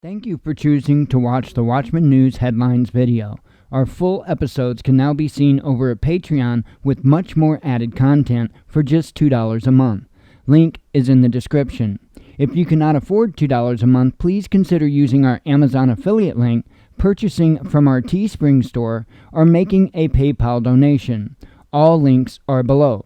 Thank you for choosing to watch the Watchman News Headlines video. Our full episodes can now be seen over at Patreon with much more added content for just $2 a month. Link is in the description. If you cannot afford $2 a month, please consider using our Amazon affiliate link, purchasing from our Teespring store, or making a PayPal donation. All links are below.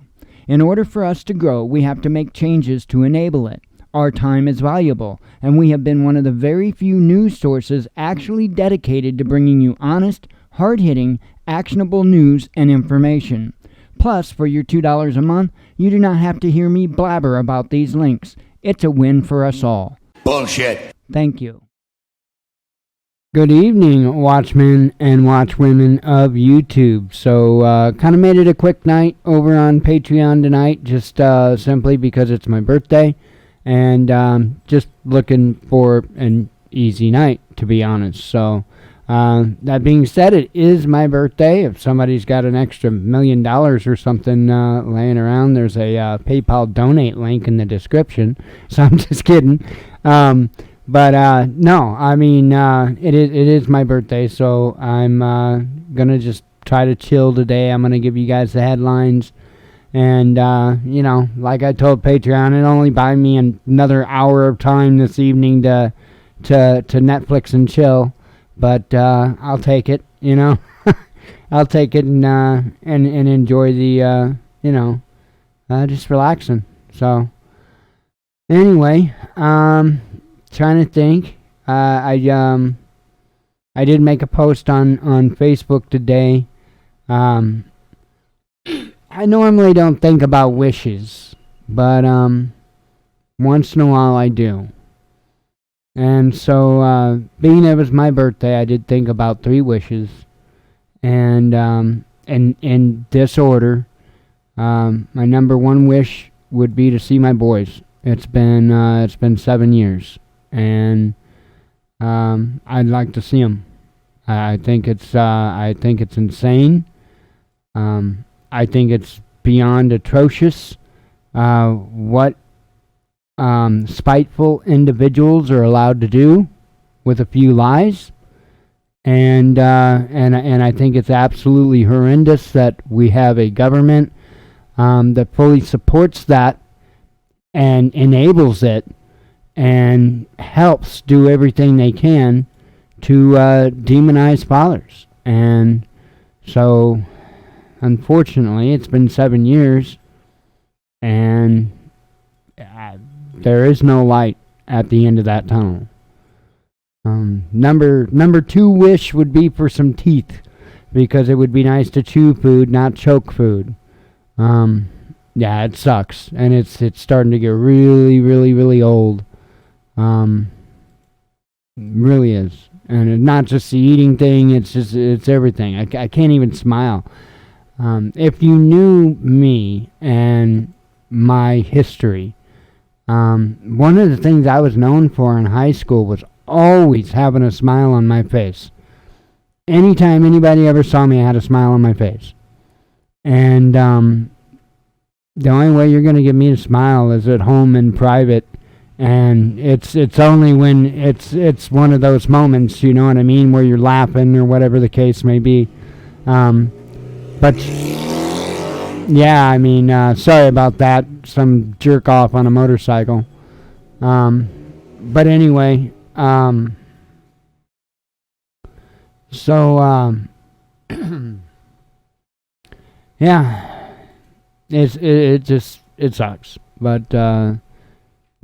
In order for us to grow, we have to make changes to enable it. Our time is valuable, and we have been one of the very few news sources actually dedicated to bringing you honest, hard-hitting, actionable news and information. Plus, for your $2 a month, you do not have to hear me blabber about these links. It's a win for us all. Bullshit. Thank you. Good evening, Watchmen and Watchwomen of YouTube. So, kind of made it a quick night over on Patreon tonight, just simply because it's my birthday. And just looking for an easy night, to be honest. So, that being said, it is my birthday. If somebody's got an extra $1 million or something laying around, there's a PayPal donate link in the description. So I'm just kidding. But no, I mean, it is my birthday, so I'm gonna just try to chill today. I'm gonna give you guys the headlines. And, you know, like I told Patreon, it only buy me another hour of time this evening to Netflix and chill. But I'll take it, you know. I'll take it and enjoy the, you know, just relaxing. So, anyway, trying to think. I did make a post on Facebook today. I normally don't think about wishes, but once in a while I do. And so, being it was my birthday, I did think about 3 wishes, and in this order. My number 1 wish would be to see my boys. It's been 7 years, and I'd like to see them. I think it's insane. I think it's beyond atrocious what spiteful individuals are allowed to do with a few lies, and I think it's absolutely horrendous that we have a government that fully supports that and enables it and helps do everything they can to demonize fathers. And so, unfortunately, it's been 7 years, and there is no light at the end of that tunnel. Number 2 wish would be for some teeth, because it would be nice to chew food, not choke food. Yeah, it sucks, and it's starting to get really, really, really old. Really is, and it's not just the eating thing; it's everything. I can't even smile. If you knew me and my history, one of the things I was known for in high school was always having a smile on my face. Anytime anybody ever saw me, I had a smile on my face. And the only way you're going to get me to smile is at home in private. And it's only when it's one of those moments, you know what I mean, where you're laughing or whatever the case may be. But, yeah, I mean, sorry about that. Some jerk off on a motorcycle. But anyway, so, yeah, it sucks. But,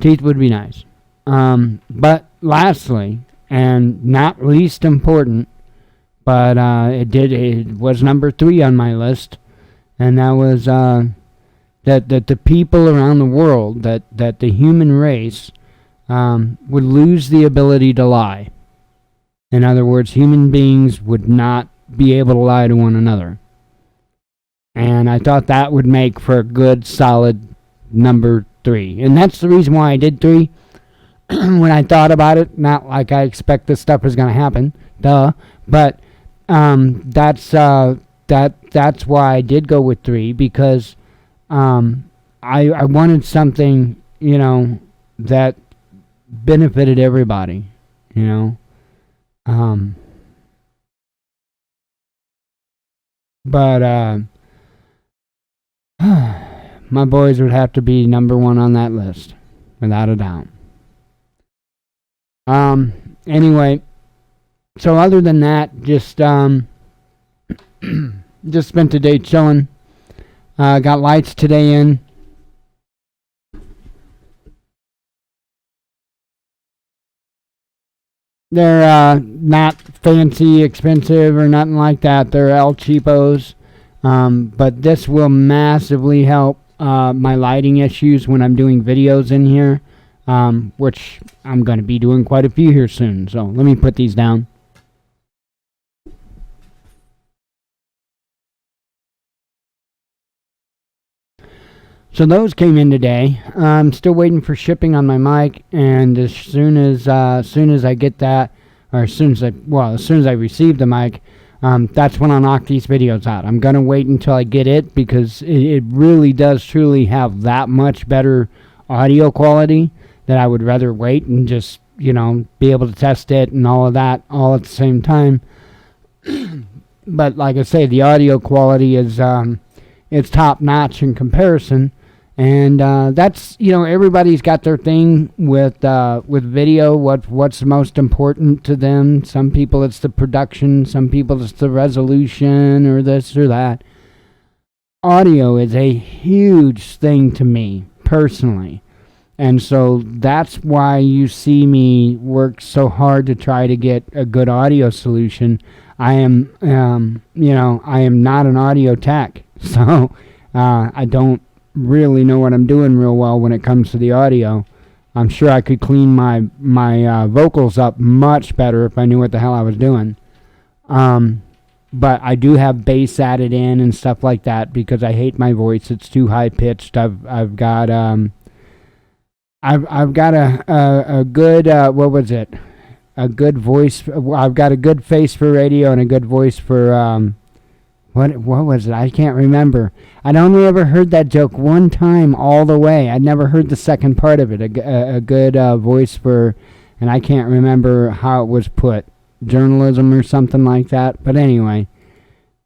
teeth would be nice. But lastly, and not least important, but it was number 3 on my list, and that was that the people around the world, that the human race would lose the ability to lie. In other words, human beings would not be able to lie to one another. And I thought that would make for a good, solid number 3. And that's the reason why I did 3. When I thought about it, not like I expect this stuff is going to happen, duh, but that's why I did go with 3, because I wanted something, you know, that benefited everybody. you know. But my boys would have to be number one on that list, without a doubt. Anyway, so other than that, just just spent the day chilling. Got lights today in. They're not fancy, expensive, or nothing like that. They're El Cheapos. But this will massively help my lighting issues when I'm doing videos in here, which I'm going to be doing quite a few here soon. So let me put these down. So those came in today. I'm still waiting for shipping on my mic, and as soon as I get that, or as soon as I receive the mic, that's when I'll knock these videos out. I'm gonna wait until I get it because it really does truly have that much better audio quality that I would rather wait and just be able to test it and all of that all at the same time. But like I say, the audio quality is it's top notch in comparison. And that's, everybody's got their thing with video, what's most important to them. Some people it's the production, some people it's the resolution or this or that. Audio is a huge thing to me, personally. And so that's why you see me work so hard to try to get a good audio solution. I am, I am not an audio tech, so I don't really know what I'm doing real well when it comes to the audio. I'm sure I could clean my vocals up much better if I knew what the hell I was doing. But I do have bass added in and stuff like that because I hate my voice. It's too high pitched. I've got a good a good voice. I've got a good face for radio and a good voice for what was it? I can't remember. I'd only ever heard that joke one time all the way. I'd never heard the second part of it. A good voice for, and I can't remember how it was put, journalism or something like that. But anyway,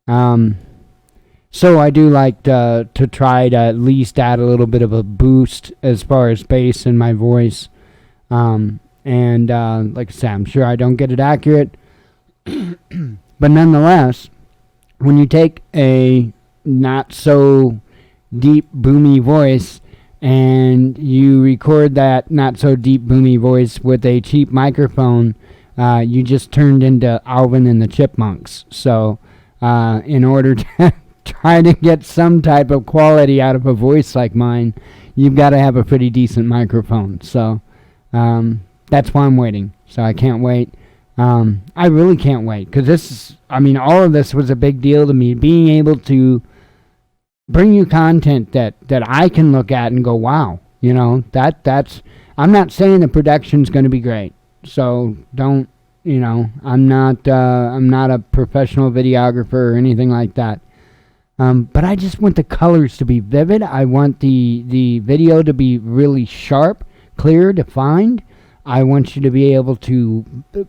so I do like to try to at least add a little bit of a boost as far as bass in my voice. And like I said, I'm sure I don't get it accurate, but nonetheless, when you take a not so deep boomy voice and you record that not so deep boomy voice with a cheap microphone, you just turned into Alvin and the Chipmunks. So in order to try to get some type of quality out of a voice like mine, you've got to have a pretty decent microphone. So that's why I'm waiting. So I can't wait. I really can't wait because all of this was a big deal to me. Being able to bring you content that I can look at and go, wow, that's. I'm not saying the production's going to be great, so don't. I'm not a professional videographer or anything like that. But I just want the colors to be vivid. I want the video to be really sharp, clear, defined. I want you to be able to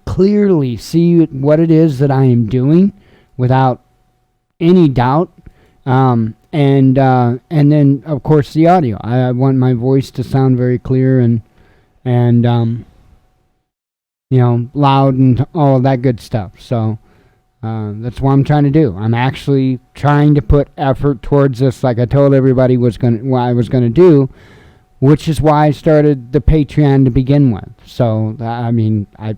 clearly see what it is that I am doing without any doubt. And then, of course, the audio. I want my voice to sound very clear and loud and all of that good stuff. So that's what I'm trying to do. I'm actually trying to put effort towards this, like I told everybody what I was going to do, which is why I started the Patreon to begin with. So, I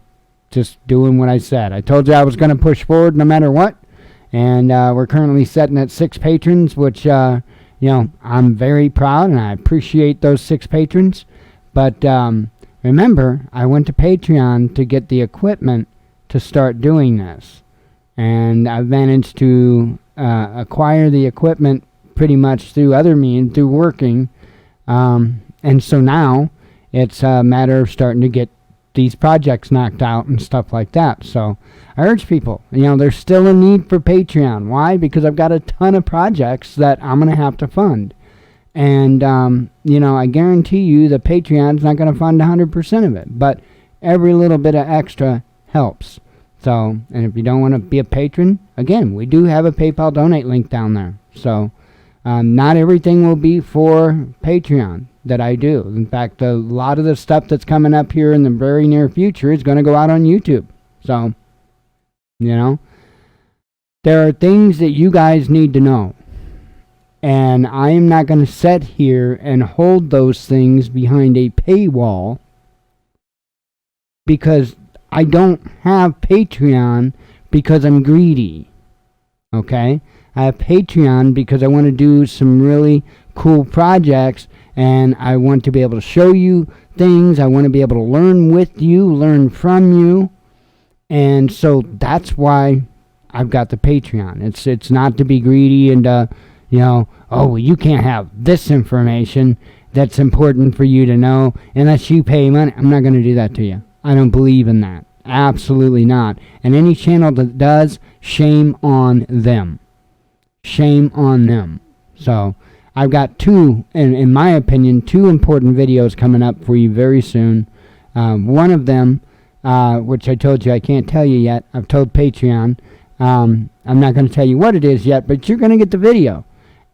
just doing what I said. I told you I was going to push forward no matter what. And we're currently sitting at 6 patrons, which, I'm very proud, and I appreciate those 6 patrons. But remember, I went to Patreon to get the equipment to start doing this. And I've managed to acquire the equipment pretty much through other means, through working. And so now it's a matter of starting to get these projects knocked out and stuff like that. So I urge people, there's still a need for Patreon. Why? Because I've got a ton of projects that I'm going to have to fund. And, I guarantee you the Patreon's not going to fund 100% of it. But Every little bit of extra helps. So, and if you don't want to be a patron, again, we do have a PayPal donate link down there. So, not everything will be for Patreon that I do. In fact, a lot of the stuff that's coming up here in the very near future is going to go out on YouTube. So, there are things that you guys need to know. And I am not going to sit here and hold those things behind a paywall, because I don't have Patreon because I'm greedy. Okay? I have Patreon because I want to do some really cool projects, and I want to be able to show you things. I want to be able to learn with you, learn from you. And so that's why I've got the Patreon. It's not to be greedy and oh, well, you can't have this information that's important for you to know unless you pay money. I'm not going to do that to you. I don't believe in that. Absolutely not. And any channel that does, shame on them. Shame on them. So I've got in my opinion, two important videos coming up for you very soon. One of them, which I told you I can't tell you yet. I've told Patreon. I'm not going to tell you what it is yet, but you're going to get the video.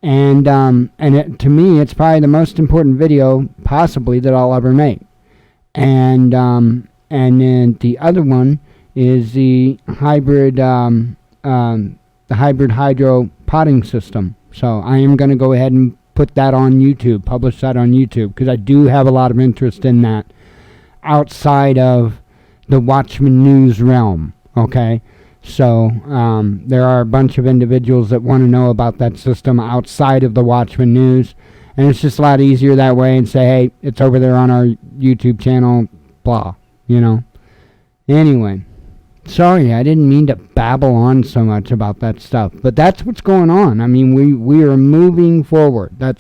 And to me, it's probably the most important video possibly that I'll ever make. And then the other one is the hybrid hydro potting system. So I am going to go ahead and put that on YouTube, publish that on YouTube, because I do have a lot of interest in that outside of the Watchman news realm. Okay, so there are a bunch of individuals that want to know about that system outside of the Watchman news, and it's just a lot easier that way, and say, hey, it's over there on our YouTube channel, blah. Anyway, sorry, I didn't mean to babble on so much about that stuff, but that's what's going on. I mean, we are moving forward. That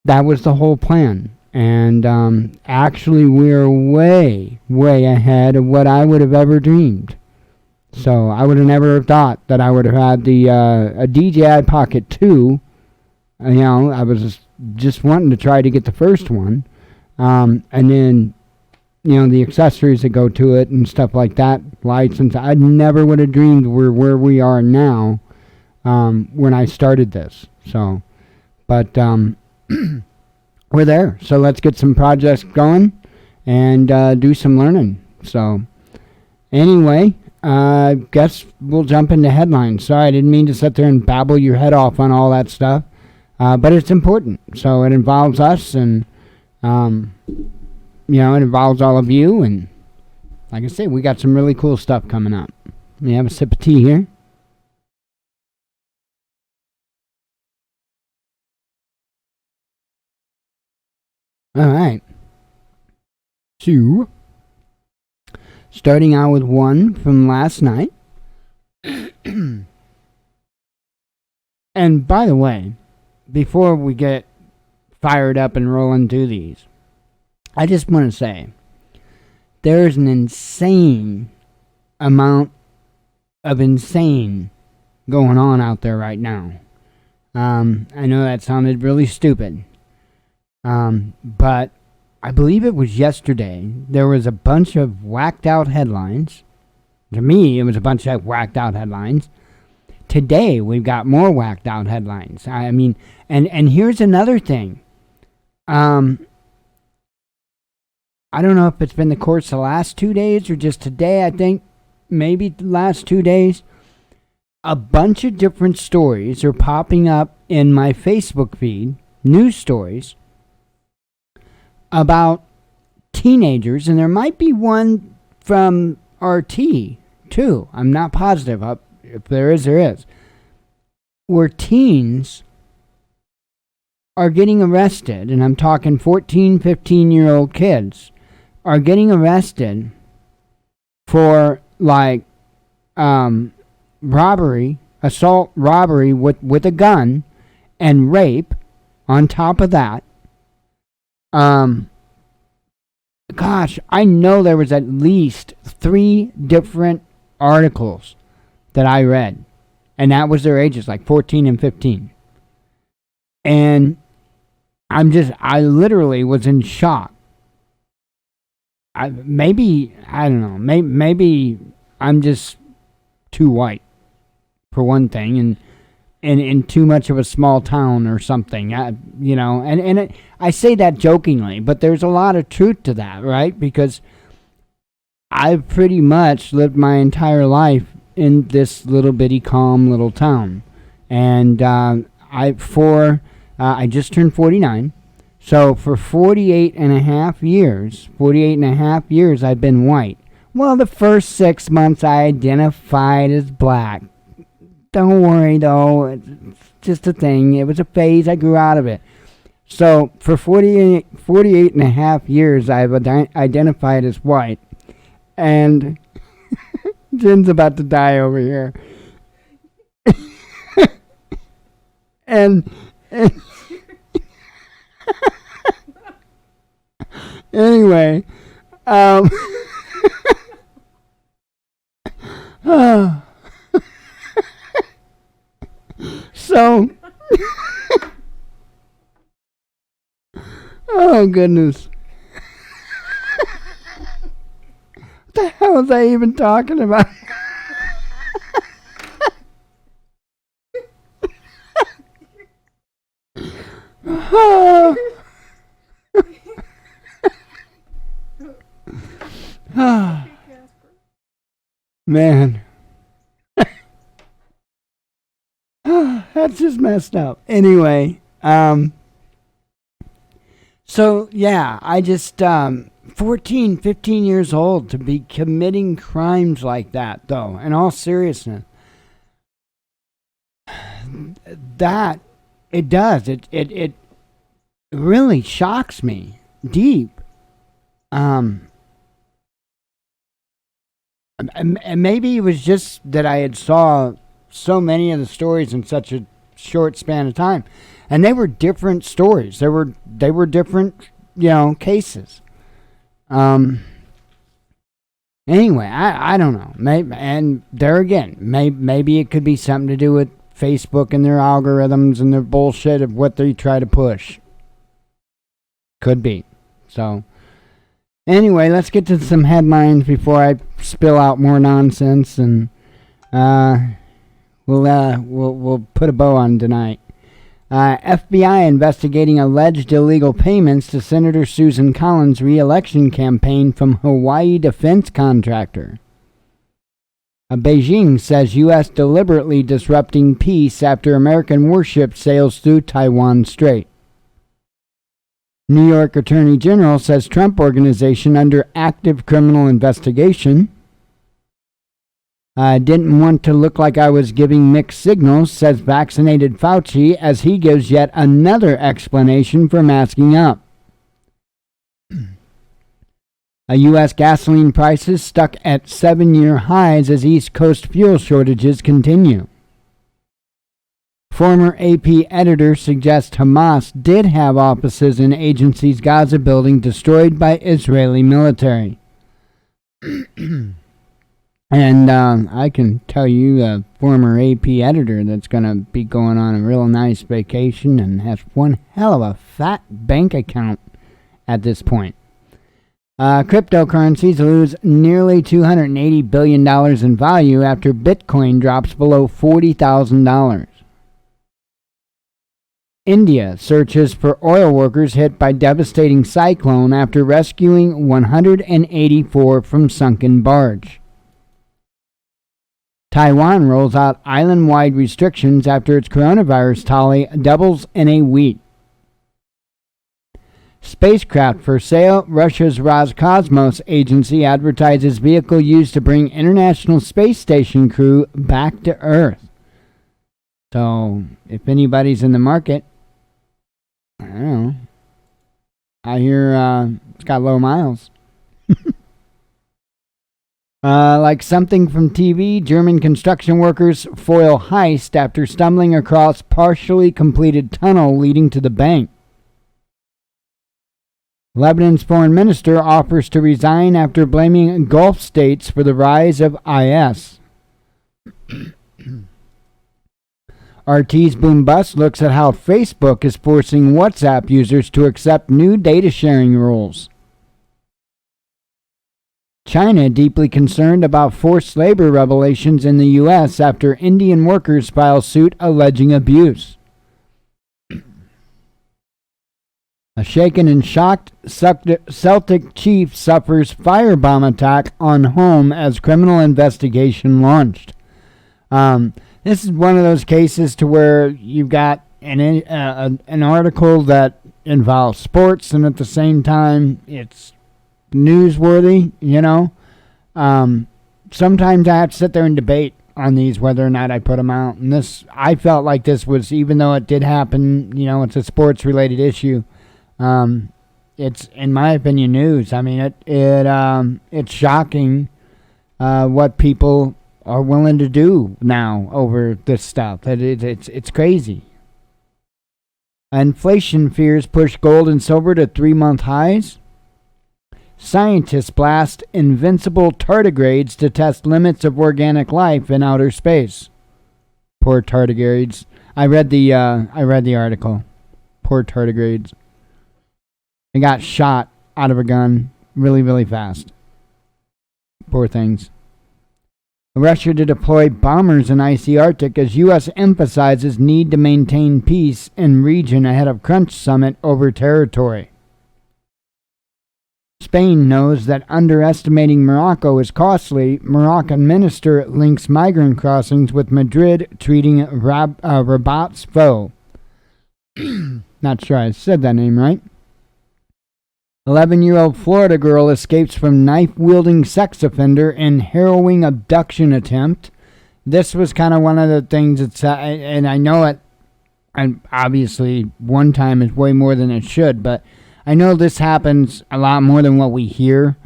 was the whole plan, and actually we're way ahead of what I would have ever dreamed. So I would have never thought that I would have had a DJI Pocket 2. I was just wanting to try to get the first one, and then the accessories that go to it and stuff like that, lights and stuff. I never would have dreamed we're where we are now when I started this. So, but we're there. So let's get some projects going and do some learning. So anyway, guess we'll jump into headlines. Sorry, I didn't mean to sit there and babble your head off on all that stuff, but it's important. So it involves us, and it involves all of you, and like I say, we got some really cool stuff coming up. Let me have a sip of tea here. All right. So, starting out with one from last night. And by the way, before we get fired up and rolling through these, I just want to say, there's an insane amount of insane going on out there right now. I know that sounded really stupid, but I believe it was yesterday, there was a bunch of whacked out headlines. To me, it was a bunch of whacked out headlines. Today, we've got more whacked out headlines. I mean, and here's another thing. I don't know if it's been the course of the last 2 days or just today. I think maybe the last 2 days. A bunch of different stories are popping up in my Facebook feed, news stories, about teenagers, and there might be one from RT too. I'm not positive. If there is, there is. Where teens are getting arrested, and I'm talking 14, 15-year-old kids, are getting arrested for robbery, assault robbery with a gun, and rape on top of that. Gosh, I know there was at least 3 different articles that I read, and that was their ages, like 14 and 15. And I literally was in shock. I don't know. Maybe I'm just too white for one thing, and in too much of a small town or something. I say that jokingly, but there's a lot of truth to that, right? Because I've pretty much lived my entire life in this little bitty calm little town, and I just turned 49. So for 48 and a half years, I've been white. Well, the first 6 months I identified as black. Don't worry, though. It's just a thing. It was a phase. I grew out of it. So for 48 and a half years, I've identified as white. And Jen's about to die over here. and anyway, so, oh goodness. What the hell was I even talking about? Man. That's just messed up. Anyway, so yeah, I just 14, 15 years old to be committing crimes like that, though. In all seriousness, that it does. It really shocks me deep. And maybe it was just that I had saw so many of the stories in such a short span of time, and they were different stories. They were different, cases. Anyway, I don't know. Maybe, and there again, maybe it could be something to do with Facebook and their algorithms and their bullshit of what they try to push. Could be. So, anyway, let's get to some headlines before I spill out more nonsense, and we'll put a bow on tonight. FBI investigating alleged illegal payments to Senator Susan Collins' re-election campaign from Hawaii defense contractor. Beijing says U.S. deliberately disrupting peace after American warship sails through Taiwan Strait. New York Attorney General says Trump Organization under active criminal investigation. I didn't want to look like I was giving mixed signals, says vaccinated Fauci as he gives yet another explanation for masking up. U.S. gasoline prices stuck at 7-year highs as East Coast fuel shortages continue. Former AP editor suggests Hamas did have offices in agency's Gaza building destroyed by Israeli military. And I can tell you a former AP editor that's going to be going on a real nice vacation and has one hell of a fat bank account at this point. Cryptocurrencies lose nearly $280 billion in value after Bitcoin drops below $40,000. India searches for oil workers hit by devastating cyclone after rescuing 184 from sunken barge. Taiwan rolls out island-wide restrictions after its coronavirus tally doubles in a week. Spacecraft for sale. Russia's Roscosmos agency advertises vehicle used to bring International Space Station crew back to Earth. So, if anybody's in the market, I don't know. I hear it's got low miles. Like something from TV, German construction workers foil heist after stumbling across partially completed tunnel leading to the bank. Lebanon's foreign minister offers to resign after blaming Gulf states for the rise of IS. RT's Boom Bust looks at how Facebook is forcing WhatsApp users to accept new data sharing rules. China deeply concerned about forced labor revelations in the U.S. after Indian workers file suit alleging abuse. A shaken and shocked Celtic chief suffers firebomb attack on home as criminal investigation launched. This is one of those cases to where you've got an article that involves sports, and at the same time it's newsworthy. Sometimes I have to sit there and debate on these whether or not I put them out. And this, I felt like this was, even though it did happen, it's a sports related issue. It's, in my opinion, news. I mean, it's shocking what people are willing to do now over this stuff. It's crazy. Inflation fears push gold and silver to 3-month highs. Scientists blast invincible tardigrades to test limits of organic life in outer space. Poor tardigrades. I read the article. Poor tardigrades. They got shot out of a gun really, really fast. Poor things. Russia to deploy bombers in icy Arctic as U.S. emphasizes need to maintain peace in region ahead of Crunch summit over territory. Spain knows that underestimating Morocco is costly. Moroccan minister links migrant crossings with Madrid treating Rabat's foe. Not sure I said that name right. 11-year-old Florida girl escapes from knife-wielding sex offender in harrowing abduction attempt. This was kind of one of the things that's, and I know it, and obviously one time is way more than it should, but I know this happens a lot more than what we hear.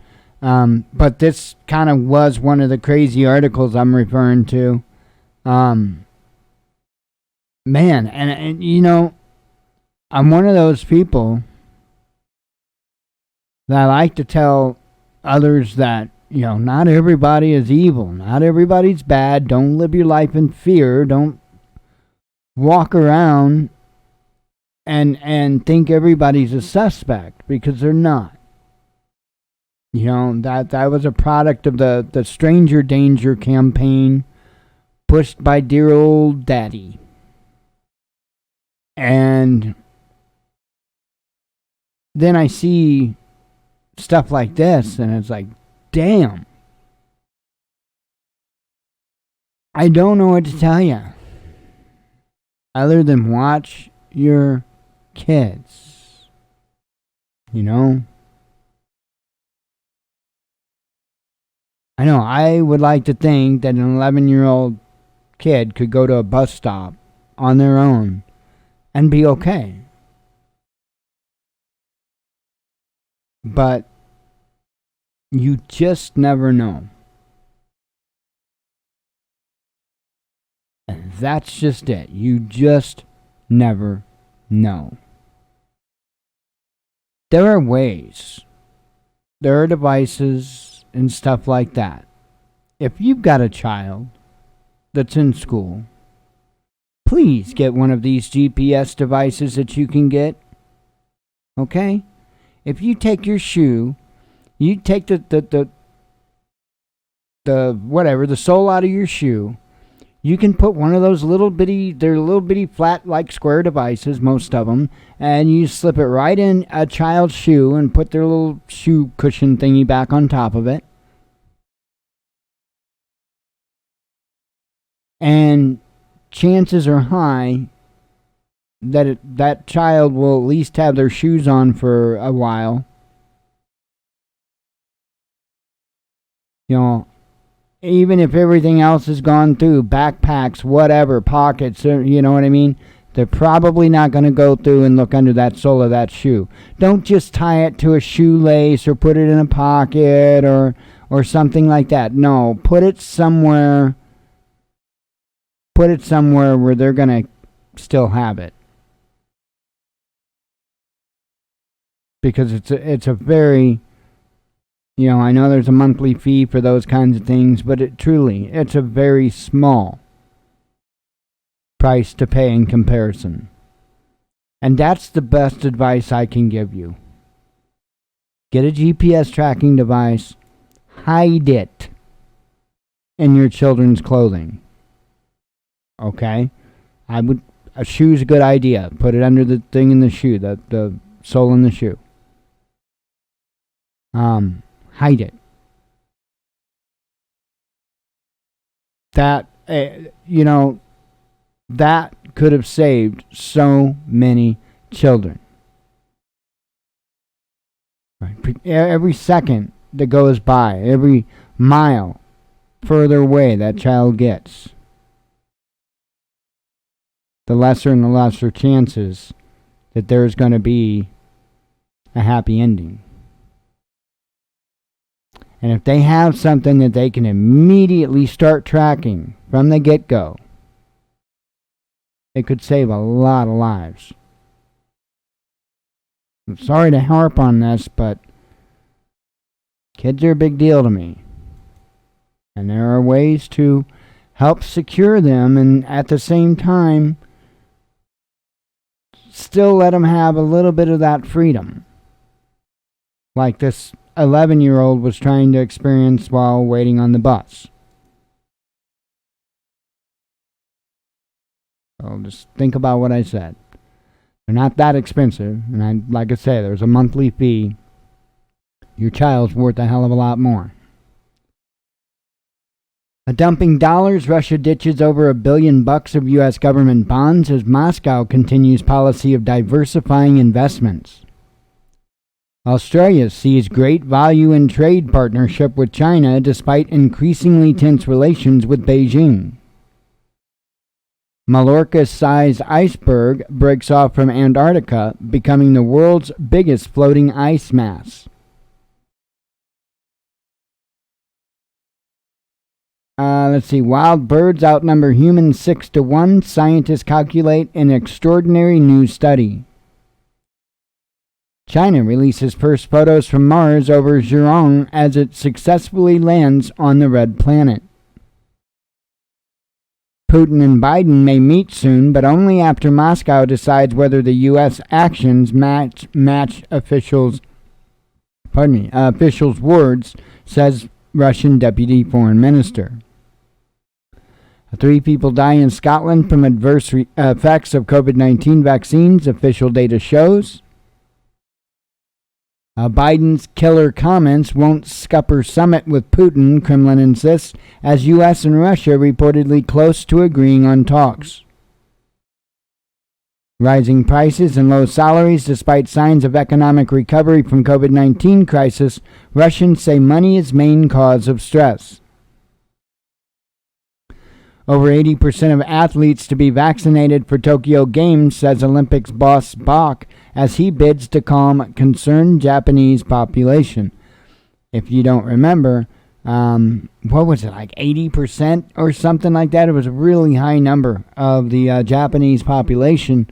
But this kind of was one of the crazy articles I'm referring to. Man, and I'm one of those people that I like to tell others that, not everybody is evil. Not everybody's bad. Don't live your life in fear. Don't walk around and think everybody's a suspect, because they're not. That was a product of the Stranger Danger campaign pushed by dear old daddy. And then I see stuff like this, and it's like, damn. I don't know what to tell you other than watch your kids. I know I would like to think that an 11-year-old kid could go to a bus stop on their own and be okay. But you just never know. And that's just it. You just never know. There are ways. There are devices and stuff like that. If you've got a child that's in school, please get one of these GPS devices that you can get. Okay? If you take your shoe, you take the sole out of your shoe, you can put one of those they're little bitty flat like square devices, most of them, and you slip it right in a child's shoe and put their little shoe cushion thingy back on top of it. And chances are high that that child will at least have their shoes on for a while. Even if everything else has gone through, backpacks, whatever, pockets, you know what I mean? They're probably not going to go through and look under that sole of that shoe. Don't just tie it to a shoelace or put it in a pocket or something like that. No, put it somewhere where they're going to still have it. Because it's a very, I know there's a monthly fee for those kinds of things, but it's a very small price to pay in comparison. And that's the best advice I can give you. Get a GPS tracking device, hide it in your children's clothing. Okay? A shoe's a good idea. Put it under the thing in the shoe, the sole in the shoe. Hide it. That, that could have saved so many children. Right. Every second that goes by, every mile further away that child gets, the lesser and the lesser chances that there's going to be a happy ending. And if they have something that they can immediately start tracking from the get-go, it could save a lot of lives. I'm sorry to harp on this, but kids are a big deal to me. And there are ways to help secure them and at the same time still let them have a little bit of that freedom. Like this 11-year-old was trying to experience while waiting on the bus. So just think about what I said. They're not that expensive, and like I say, there's a monthly fee. Your child's worth a hell of a lot more. Dumping dollars, Russia ditches over $1 billion of U.S. government bonds as Moscow continues policy of diversifying investments. Australia sees great value in trade partnership with China despite increasingly tense relations with Beijing. Mallorca-sized iceberg breaks off from Antarctica, becoming the world's biggest floating ice mass. Let's see. Wild birds outnumber humans 6-1. Scientists calculate an extraordinary new study. China releases first photos from Mars over Zhurong as it successfully lands on the red planet. Putin and Biden may meet soon, but only after Moscow decides whether the U.S. actions match officials' words, says Russian Deputy Foreign Minister. 3 people die in Scotland from adverse effects of COVID-19 vaccines, official data shows. Biden's killer comments won't scupper summit with Putin, Kremlin insists, as U.S. and Russia reportedly close to agreeing on talks. Rising prices and low salaries despite signs of economic recovery from COVID-19 crisis, Russians say money is main cause of stress. Over 80% of athletes to be vaccinated for Tokyo Games, says Olympics boss Bach, as he bids to calm concerned Japanese population. If you don't remember, what was it, like 80% or something like that? It was a really high number of the Japanese population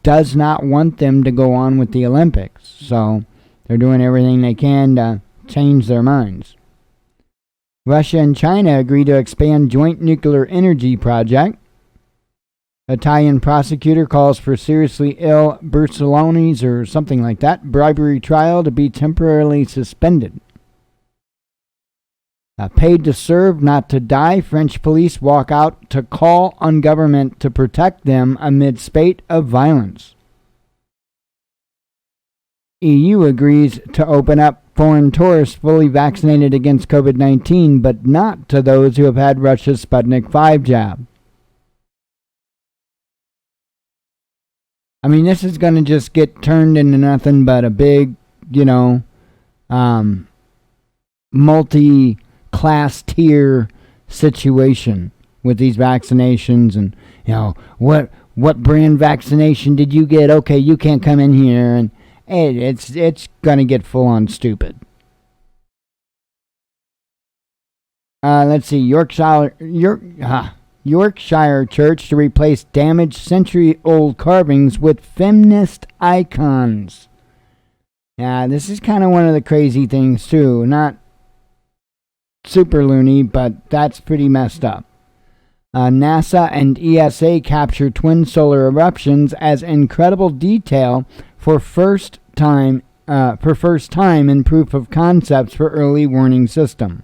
does not want them to go on with the Olympics. So they're doing everything they can to change their minds. Russia and China agree to expand joint nuclear energy project. Italian prosecutor calls for seriously ill Berlusconi's or something like that bribery trial to be temporarily suspended. Paid to serve, not to die, French police walk out to call on government to protect them amid spate of violence. EU agrees to open up foreign tourists fully vaccinated against COVID-19, but not to those who have had Russia's Sputnik 5 jab. I mean, this is going to just get turned into nothing but a big, multi-class tier situation with these vaccinations. And, what brand vaccination did you get? Okay, you can't come in here. And it's going to get full on stupid. Let's see. Yorkshire church to replace damaged century-old carvings with feminist icons. Yeah, this is kind of one of the crazy things, too. Not super loony, but that's pretty messed up. NASA and ESA capture twin solar eruptions as incredible detail for first time first time in proof of concepts for early warning system.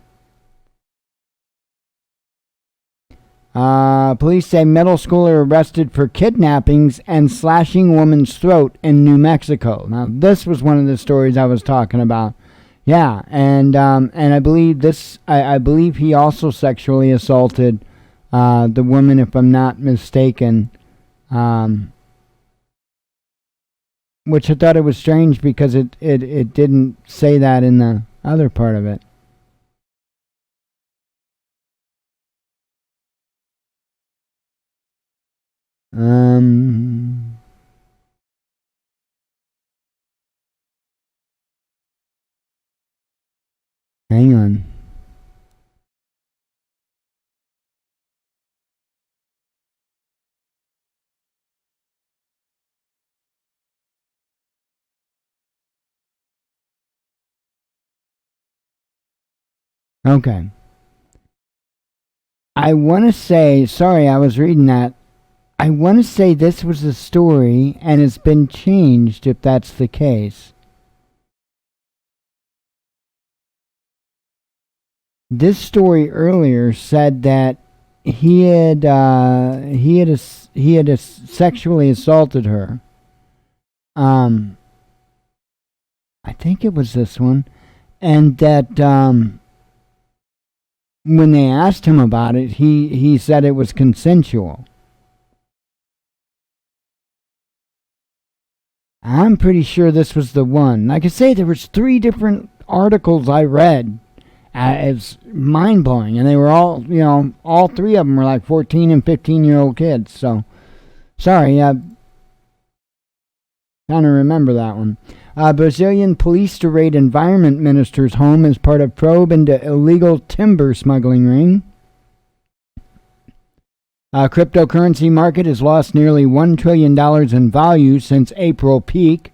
Police say middle schooler arrested for kidnappings and slashing woman's throat in New Mexico. Now, this was one of the stories I was talking about. Yeah, and I believe I believe he also sexually assaulted the woman, if I'm not mistaken. Which I thought it was strange because it didn't say that in the other part of it. Hang on. Okay. I want to say, sorry, I was reading that. I want to say this was a story and it's been changed if that's the case. This story earlier said that he had sexually assaulted her. I think it was this one, and that when they asked him about it, he said it was consensual. I'm pretty sure this was the one. Like I say, there was 3 different articles I read. It's mind-blowing, and they were all, all 3 of them were like 14 and 15-year-old kids. So, sorry, I kind of remember that one. Brazilian police to raid environment minister's home as part of probe into illegal timber smuggling ring. Cryptocurrency market has lost nearly $1 trillion in value since April peak.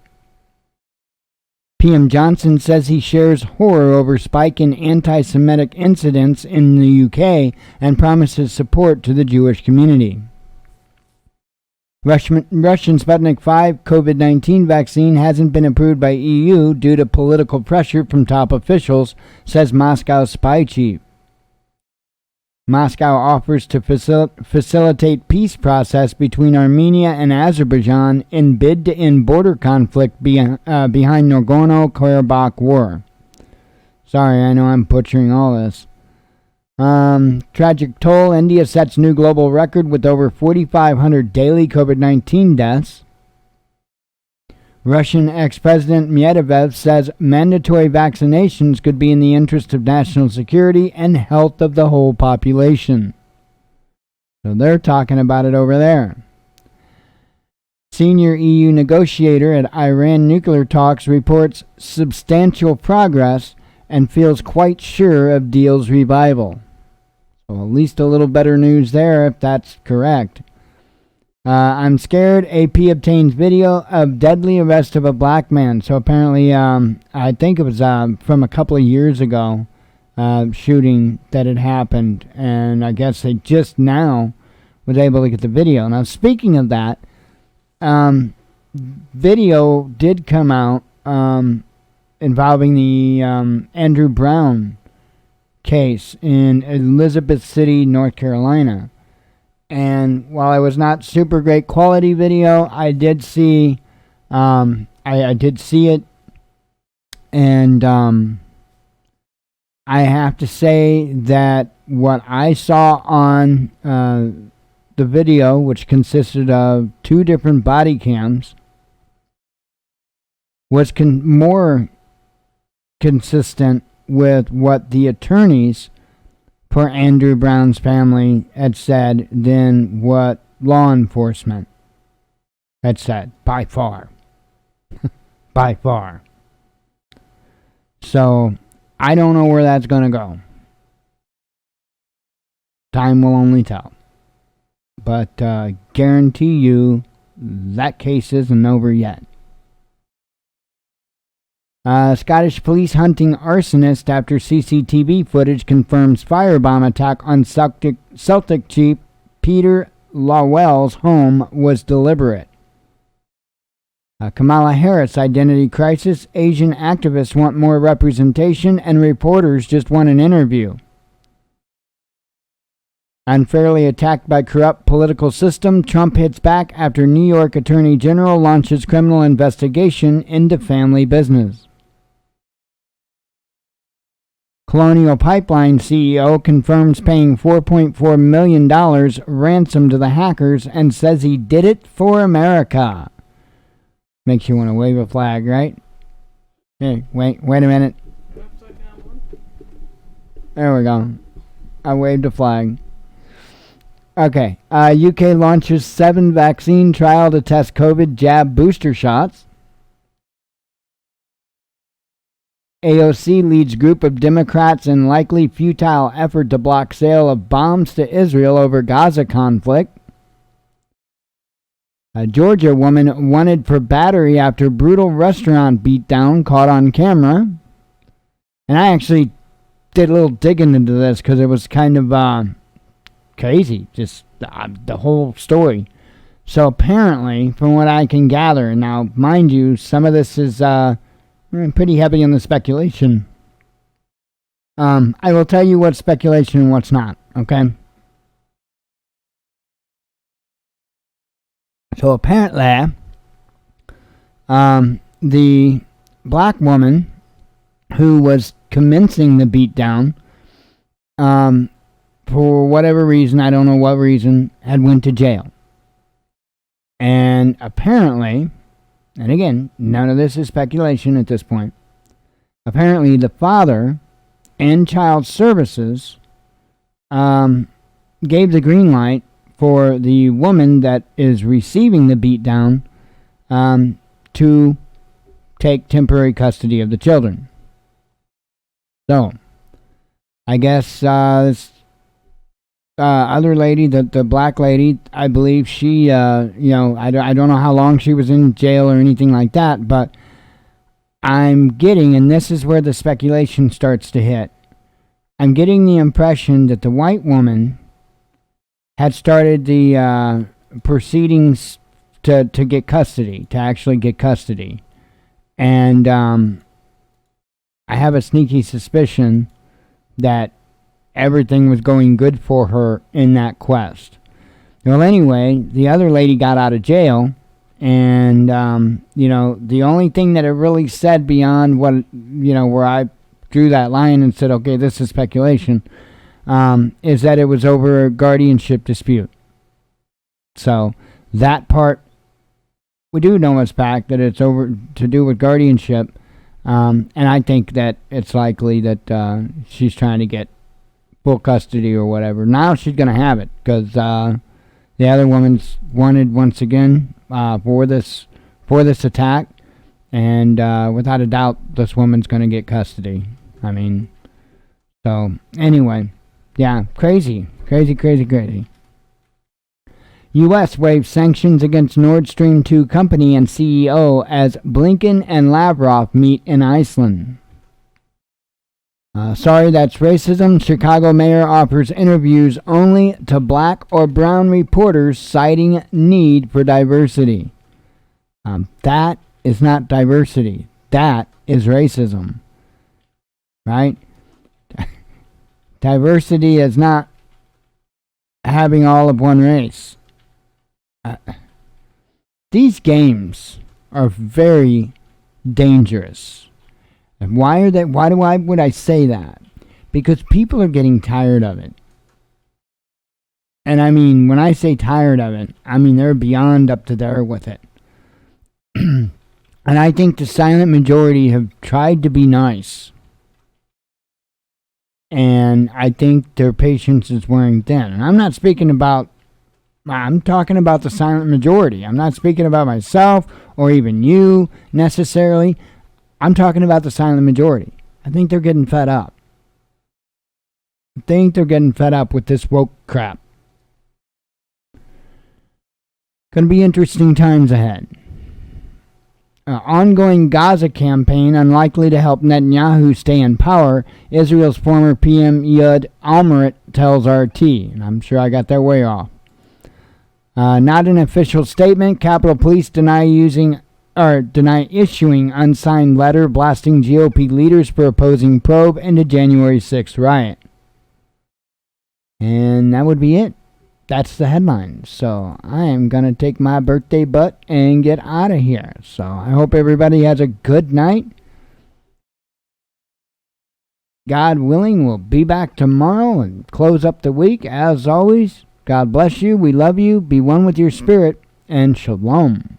PM Johnson says he shares horror over spike in anti-Semitic incidents in the UK and promises support to the Jewish community. Russian Sputnik 5 COVID-19 vaccine hasn't been approved by EU due to political pressure from top officials, says Moscow's spy chief. Moscow offers to facilitate peace process between Armenia and Azerbaijan in bid to end border conflict behind Nagorno-Karabakh war. Sorry, I know I'm butchering all this. Tragic toll. India sets new global record with over 4,500 daily COVID-19 deaths. Russian ex-president Medvedev says mandatory vaccinations could be in the interest of national security and health of the whole population. So they're talking about it over there. Senior EU negotiator at Iran nuclear talks reports substantial progress and feels quite sure of deal's revival. So at least a little better news there if that's correct. I'm scared. AP obtains video of deadly arrest of a black man. So apparently, I think it was from a couple of years ago, shooting that had happened. And I guess they just now was able to get the video. Now, speaking of that, video did come out involving the Andrew Brown case in Elizabeth City, North Carolina. And while it was not super great quality video, I did see, I did see it, and I have to say that what I saw on the video, which consisted of 2 different body cams, was more consistent with what the attorneys for Andrew Brown's family had said than what law enforcement had said, by far. By far. So, I don't know where that's going to go. Time will only tell. But guarantee you that case isn't over yet. Scottish police hunting arsonist after CCTV footage confirms firebomb attack on Celtic chief Peter Lawwell's home was deliberate. Kamala Harris, identity crisis. Asian activists want more representation, and reporters just want an interview. Unfairly attacked by corrupt political system, Trump hits back after New York Attorney General launches criminal investigation into family business. Colonial Pipeline CEO confirms paying $4.4 million ransom to the hackers and says he did it for America. Makes you want to wave a flag, right? Hey, wait a minute. There we go. I waved a flag. Okay. UK launches 7 vaccine trial to test COVID jab booster shots. AOC leads group of Democrats in likely futile effort to block sale of bombs to Israel over Gaza conflict. A Georgia woman wanted for battery after brutal restaurant beatdown caught on camera. And I actually did a little digging into this because it was kind of crazy, just the whole story. So apparently, from what I can gather, now mind you, some of this is pretty heavy on the speculation. I will tell you what's speculation and what's not, okay? So apparently, the black woman who was commencing the beatdown, for whatever reason, I don't know what reason, had went to jail. And apparently, and again, none of this is speculation at this point, apparently the father and child services gave the green light for the woman that is receiving the beatdown to take temporary custody of the children. So, I guess this other lady, the black lady, I believe she, I don't know how long she was in jail or anything like that, but I'm getting, and this is where the speculation starts to hit, I'm getting the impression that the white woman had started the proceedings to get custody, to actually get custody. And I have a sneaky suspicion that everything was going good for her in that quest. Well, anyway, the other lady got out of jail, and, the only thing that it really said beyond what, where I drew that line and said, okay, this is speculation, is that it was over a guardianship dispute. So that part, we do know as fact that it's over to do with guardianship, and I think that it's likely that she's trying to get full custody or whatever. Now she's going to have it because the other woman's wanted once again for this attack, and without a doubt, this woman's going to get custody. I mean, so anyway. Yeah, crazy. U.S. waves sanctions against Nord Stream 2 company and CEO as Blinken and Lavrov meet in Iceland. Sorry, that's racism. Chicago mayor offers interviews only to black or brown reporters, citing need for diversity. That is not diversity. That is racism. Right? Diversity is not having all of one race. These games are very dangerous. And why are they? Would I say that? Because people are getting tired of it. And I mean, when I say tired of it, I mean they're beyond up to there with it. And I think the silent majority have tried to be nice. And I think their patience is wearing thin. And I'm talking about the silent majority. I'm not speaking about myself or even you necessarily. I'm talking about the silent majority. I think they're getting fed up. I think they're getting fed up with this woke crap. Going to be interesting times ahead. Ongoing Gaza campaign unlikely to help Netanyahu stay in power, Israel's former PM Ehud Olmert tells RT. And I'm sure I got that way off. Not an official statement. Capitol Police deny using deny issuing unsigned letter blasting GOP leaders for opposing probe into January 6th riot. And that would be it. That's the headline. So I am going to take my birthday butt and get out of here. So I hope everybody has a good night. God willing, we'll be back tomorrow and close up the week. As always, God bless you. We love you. Be one with your spirit. And shalom.